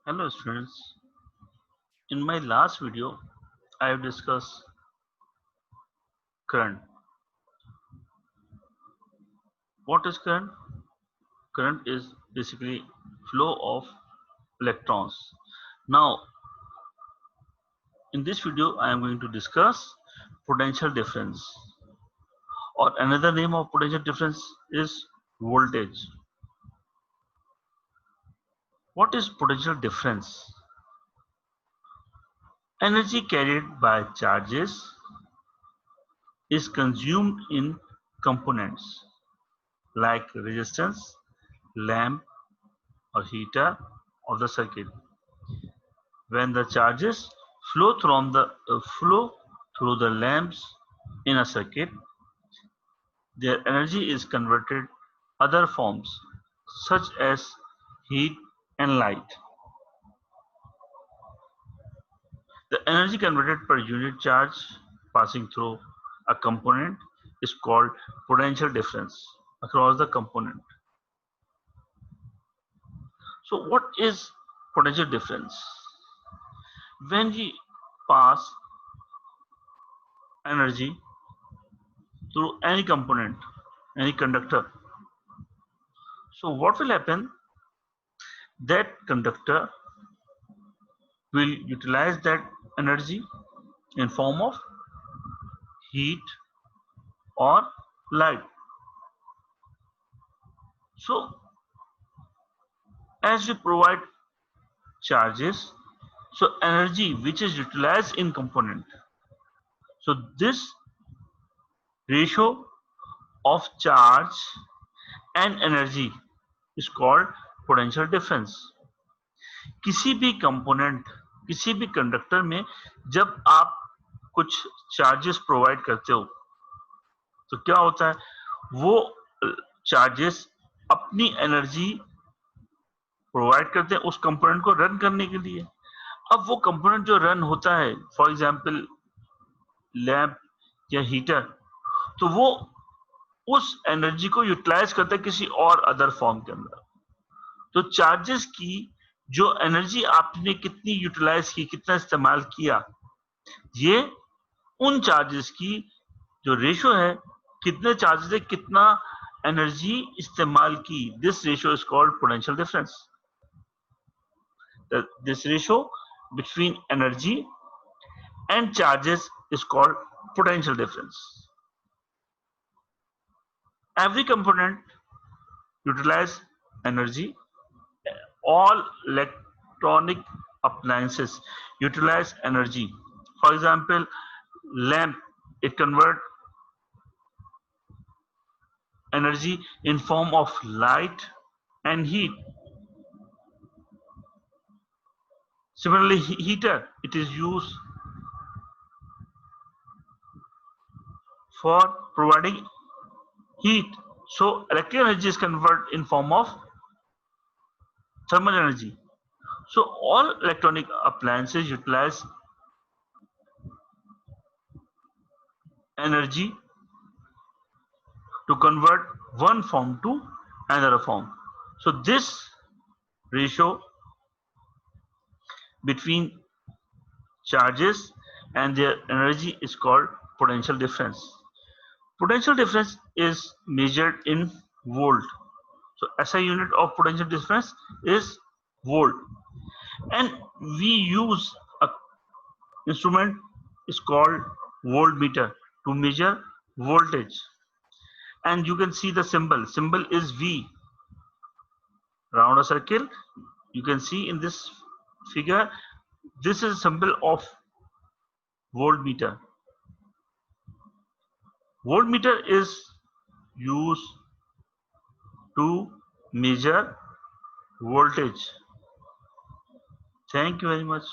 Hello students, in my last video I have discussed current. What is current? Current is basically flow of electrons. Now in this video I am going to discuss potential difference, or another name of potential difference is voltage. What is potential difference? Energy carried by charges is consumed in components like resistance, lamp or heater of the circuit. When the charges flow through the lamps in a circuit, their energy is converted other forms such as heat and light. The energy converted per unit charge passing through a component is called potential difference across the component. So what is potential difference? When we pass energy through any component, any conductor, so what will happen? That conductor will utilize that energy in form of heat or light. So as we provide charges, so energy which is utilized in component, so this ratio of charge and energy is called potential difference. किसी भी component, किसी भी conductor में जब आप कुछ charges provide करते हो तो क्या होता है, वो चार्जेस अपनी एनर्जी प्रोवाइड करते हैं उस कंपोनेंट को रन करने के लिए. अब वो कंपोनेंट जो रन होता है, फॉर एग्जांपल लैंप या हीटर, तो वो उस एनर्जी को यूटिलाइज करता है किसी और अदर फॉर्म के अंदर. तो चार्जेस की जो एनर्जी आपने कितनी यूटिलाइज की, कितना इस्तेमाल किया, ये उन चार्जेस की जो रेशो है, कितने चार्जेस है, कितना एनर्जी इस्तेमाल की, this ratio is called potential difference. This ratio between energy and charges is called potential difference. Every component utilize energy. All electronic appliances utilize energy. For example, lamp, it convert energy in form of light and heat. Similarly, heater, it is used for providing heat. So electrical energy is converted in form of thermal energy. So all electronic appliances utilize energy to convert one form to another form. So this ratio between charges and their energy is called potential difference. Potential difference is measured in volt. So SI unit of potential difference is volt, and we use a instrument is called voltmeter to measure voltage. And you can see the symbol is V around a circle. You can see in this figure, this is a symbol of voltmeter. Voltmeter is used to measure voltage. Thank you very much.